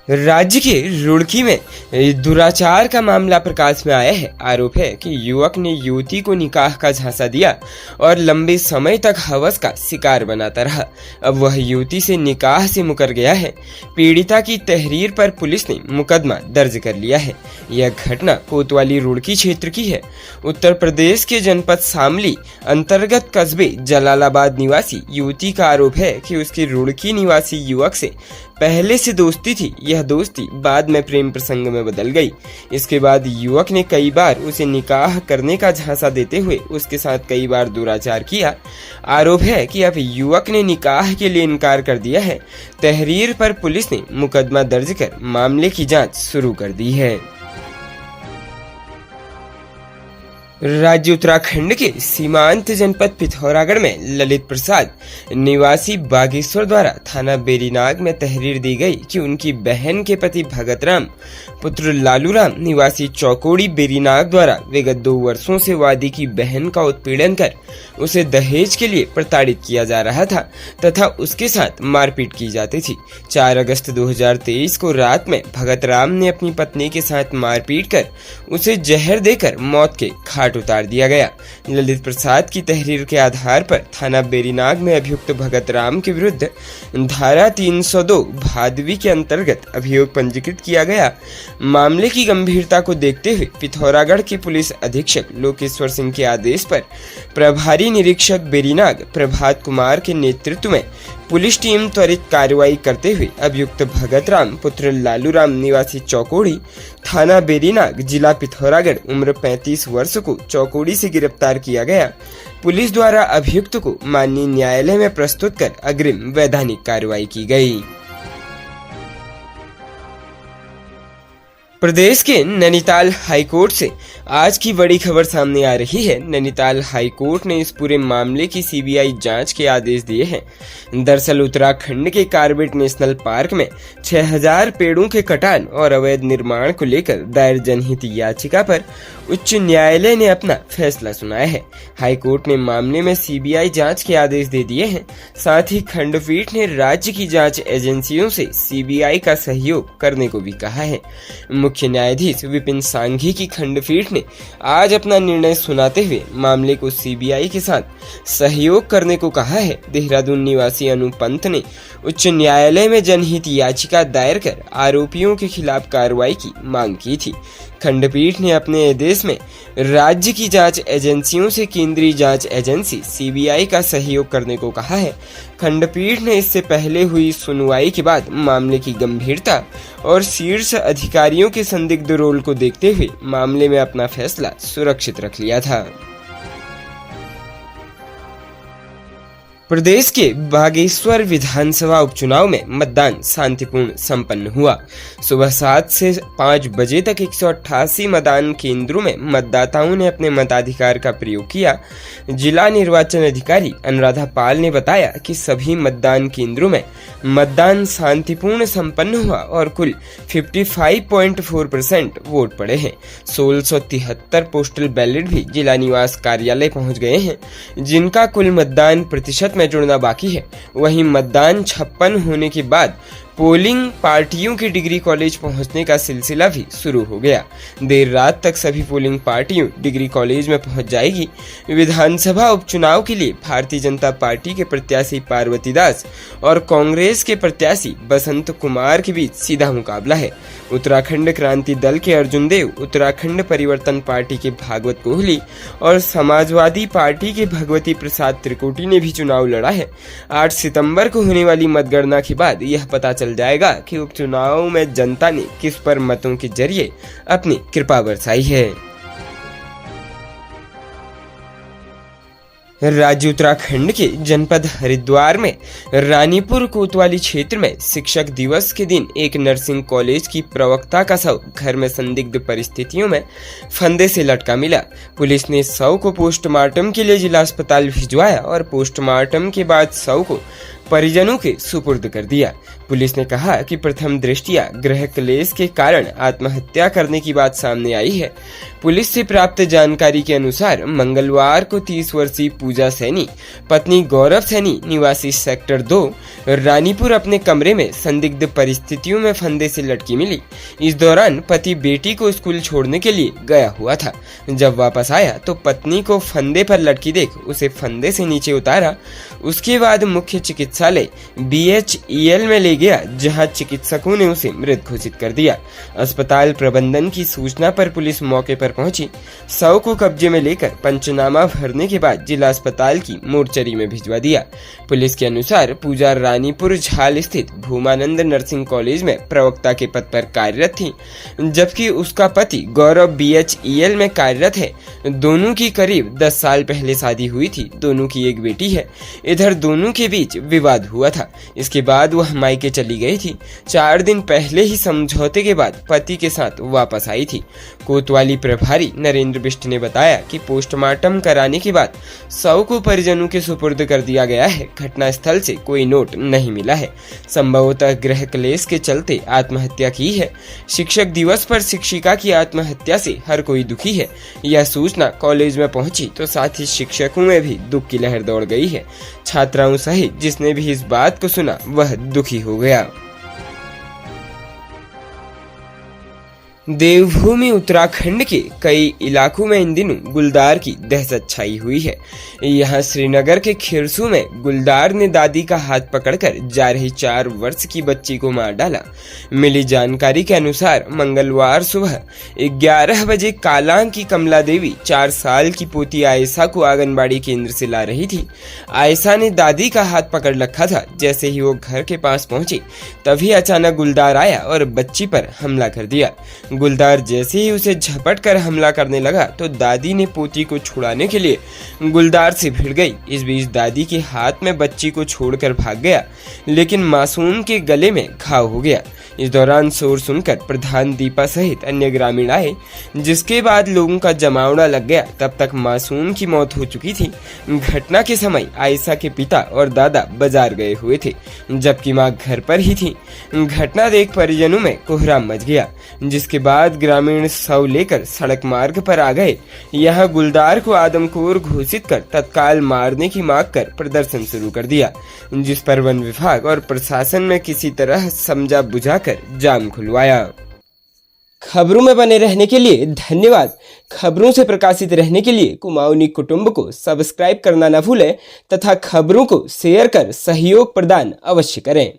राज्य के रुड़की में दुराचार का मामला प्रकाश में आया है। आरोप है कि युवक ने युवती को निकाह का झांसा दिया और लंबे समय तक हवस का शिकार बनाता रहा। अब वह युवती से निकाह से मुकर गया है। पीड़िता की तहरीर पर पुलिस ने मुकदमा दर्ज कर लिया है। यह घटना कोतवाली रुड़की क्षेत्र की है। उत्तर प्रदेश के जनपद शामली अंतर्गत कस्बे जलालाबाद निवासी युवती का आरोप है कि उसकी रुड़की निवासी युवक से पहले से दोस्ती थी। यह दोस्ती बाद में प्रेम प्रसंग में बदल गई। इसके बाद युवक ने कई बार उसे निकाह करने का झांसा देते हुए उसके साथ कई बार दुराचार किया। आरोप है कि अब युवक ने निकाह के लिए इनकार कर दिया है। तहरीर पर पुलिस ने मुकदमा दर्ज कर मामले की जांच शुरू कर दी है। राज्य उत्तराखंड के सीमांत जनपद पिथौरागढ़ में ललित प्रसाद निवासी बागेश्वर द्वारा थाना बेरीनाग में तहरीर दी गई कि उनकी बहन के पति भगत राम पुत्र लालू राम निवासी चौकोड़ी बेरीनाग द्वारा विगत 2 वर्षों से वादी की बहन का उत्पीड़न कर उसे दहेज के लिए प्रताड़ित किया जा रहा था तथा उसके साथ मारपीट की जाती थी। 4 अगस्त 2023 को रात में भगत राम ने अपनी पत्नी के साथ मारपीट कर उसे जहर देकर मौत के घाट उतार दिया गया। ललित प्रसाद की तहरीर के आधार पर थाना बेरीनाग में अभियुक्त भगत राम के विरुद्ध धारा 302 भादवी के अंतर्गत अभियोग पंजीकृत किया गया। मामले की गंभीरता को देखते हुए पिथौरागढ़ के पुलिस अधीक्षक लोकेश्वर सिंह के आदेश पर प्रभारी निरीक्षक बेरीनाग प्रभात कुमार के नेतृत्व में पुलिस टीम त्वरित कार्रवाई करते हुए अभियुक्त भगत राम पुत्र लालू राम निवासी चौकोड़ी थाना बेरीनाग जिला पिथौरागढ़ उम्र 35 वर्ष को चौकोड़ी से गिरफ्तार किया गया। पुलिस द्वारा अभियुक्त को माननीय न्यायालय में प्रस्तुत कर अग्रिम वैधानिक कार्रवाई की गई। प्रदेश के नैनीताल हाईकोर्ट से आज की बड़ी खबर सामने आ रही है। नैनीताल हाईकोर्ट ने इस पूरे मामले की सीबीआई जांच के आदेश दिए हैं। दरअसल उत्तराखंड के कार्बेट नेशनल पार्क में 6000 पेड़ों के कटान और अवैध निर्माण को लेकर दायर जनहित याचिका पर उच्च न्यायालय ने अपना फैसला सुनाया है। हाईकोर्ट ने मामले में सीबीआई जांच के आदेश दे दिए हैं। साथ ही खंडपीठ ने राज्य की जांच एजेंसियों से सीबीआई का सहयोग करने को भी कहा है। मुख्य न्यायाधीश विपिन सांघी की खंडपीठ ने आज अपना निर्णय सुनाते हुए मामले को सीबीआई के साथ सहयोग करने को कहा है। देहरादून निवासी अनु पंत ने उच्च न्यायालय में जनहित याचिका दायर कर आरोपियों के खिलाफ कार्रवाई की मांग की थी। खंडपीठ ने अपने आदेश में राज्य की जांच एजेंसियों से केंद्रीय जांच एजेंसी सीबीआई का सहयोग करने को कहा है। खंडपीठ ने इससे पहले हुई सुनवाई के बाद मामले की गंभीरता और शीर्ष अधिकारियों के संदिग्ध रोल को देखते हुए मामले में अपना फैसला सुरक्षित रख लिया था। प्रदेश के बागेश्वर विधानसभा उपचुनाव में मतदान शांतिपूर्ण संपन्न हुआ। सुबह 7 से 5 बजे तक 188 मतदान केंद्रों में मतदाताओं ने अपने मताधिकार का प्रयोग किया। जिला निर्वाचन अधिकारी अनुराधा पाल ने बताया कि सभी मतदान केंद्रों में मतदान शांतिपूर्ण संपन्न हुआ और कुल 55.4% वोट पड़े हैं। 1673 पोस्टल बैलेट भी जिला निवास कार्यालय पहुंच गए हैं, जिनका कुल मतदान प्रतिशत में जुड़ना बाकी है। वहीं मतदान 56 होने के बाद पोलिंग पार्टियों के डिग्री कॉलेज पहुंचने का सिलसिला भी शुरू हो गया। देर रात तक सभी पोलिंग पार्टियों डिग्री कॉलेज में पहुंच जाएगी। विधानसभा उपचुनाव के लिए भारतीय जनता पार्टी के प्रत्याशी पार्वती दास और कांग्रेस के प्रत्याशी बसंत कुमार के बीच सीधा मुकाबला है। उत्तराखंड क्रांति दल के अर्जुन देव, उत्तराखंड परिवर्तन पार्टी के भागवत कोहली और समाजवादी पार्टी के भगवती प्रसाद त्रिकोटी ने भी चुनाव लड़ा है। 8 सितंबर को होने वाली मतगणना के बाद यह पता चल जाएगा कि उपचुनाव में जनता ने किस पर मतों के जरिए अपनी कृपा बरसाई है। राज्य उत्तराखंड के जनपद हरिद्वार में रानीपुर कोतवाली क्षेत्र में शिक्षक दिवस के दिन एक नर्सिंग कॉलेज की प्रवक्ता का शव घर में संदिग्ध परिस्थितियों में फंदे से लटका मिला। पुलिस ने शव को पोस्टमार्टम के लिए जिला अस्पताल भिजवाया और पोस्टमार्टम के बाद शव को परिजनों के सुपुर्द कर दिया। पुलिस ने कहा कि प्रथम दृष्टया गृह क्लेश के कारण आत्महत्या करने की बात सामने आई है। पुलिस से प्राप्त जानकारी के अनुसार मंगलवार को 30 वर्षीय पूजा सैनी पत्नी गौरव सैनी निवासी सेक्टर 2 रानीपुर अपने कमरे में संदिग्ध परिस्थितियों में फंदे से लटकी मिली। इस दौरान पति बेटी को स्कूल छोड़ने के लिए गया हुआ था। जब वापस आया तो पत्नी को फंदे पर लटकी देख उसे फंदे से नीचे उतारा। उसके बाद मुख्य चिकित्सालय BHEL में ले गया, जहां चिकित्सकों ने उसे मृत घोषित कर दिया। अस्पताल प्रबंधन की सूचना पर पुलिस मौके पर पहुंची। शव को कब्जे में लेकर पंचनामा भरने के बाद जिला अस्पताल की मोर्चरी में भिजवा दिया। पुलिस के अनुसार पूजा रानीपुर झाल स्थित भूमानंद नर्सिंग कॉलेज में प्रवक्ता के पद पर कार्यरत थी, जबकि उसका पति गौरव BHEL में कार्यरत है। दोनों की करीब 10 साल पहले शादी हुई थी। दोनों की एक बेटी है। इधर दोनों के बीच विवाद हुआ था। इसके बाद वह मायके चली गई थी। 4 दिन पहले ही समझौते के बाद पति के साथ वापस आई थी। कोतवाली प्रभारी नरेंद्र बिष्ट ने बताया कि पोस्टमार्टम कराने के बाद शव को परिजनों के सुपुर्द कर दिया गया है। घटना स्थल से कोई नोट नहीं मिला है। संभवतः गृह क्लेश के चलते आत्महत्या की है। शिक्षक दिवस पर शिक्षिका की आत्महत्या से हर कोई दुखी है। यह सूचना कॉलेज में पहुंची तो साथ ही शिक्षकों में भी दुख की लहर दौड़ गई है। छात्राओं सहित जिसने भी इस बात को सुना वह दुखी हो गया। देवभूमि उत्तराखंड के कई इलाकों में इन दिनों गुलदार की दहशत छाई हुई है। यहाँ श्रीनगर के खिरसू में गुलदार ने दादी का हाथ पकड़कर जा रही 4 वर्ष की बच्ची को मार डाला। मिली जानकारी के अनुसार मंगलवार सुबह 11 बजे कालांग की कमला देवी 4 साल की पोती आयशा को आंगनबाड़ी केंद्र से ला रही थी। आयशा ने दादी का हाथ पकड़ रखा था। जैसे ही वो घर के पास पहुंची तभी अचानक गुलदार आया और बच्ची पर हमला कर दिया। गुलदार जैसे ही उसे झपट कर हमला करने लगा तो दादी ने पोती को छुड़ाने के लिए गुलदार से भिड़ गई। इस बीच दादी के हाथ में बच्ची को छोड़कर भाग गया, लेकिन मासूम के गले में घाव हो गया। इस दौरान शोर सुनकर प्रधान दीपा सहित अन्य ग्रामीण आए, जिसके बाद लोगों का जमावड़ा लग गया। तब तक मासूम की मौत हो चुकी थी। घटना के समय आयशा के पिता और दादा बाजार गए हुए थे, जबकि मां घर पर ही थी। घटना देख परिजनों में कोहराम मच गया, जिसके बाद ग्रामीण शव लेकर सड़क मार्ग पर आ गए। यहां गुलदार को आदमखोर घोषित कर तत्काल मारने की मांग कर प्रदर्शन शुरू कर दिया, जिस पर वन विभाग और प्रशासन ने किसी तरह समझा बुझाकर जाम खुलवाया। खबरों में बने रहने के लिए धन्यवाद। खबरों से प्रकाशित रहने के लिए कुमाऊनी कुटुंब को सब्सक्राइब करना न भूलें तथा खबरों को शेयर कर सहयोग प्रदान अवश्य करें।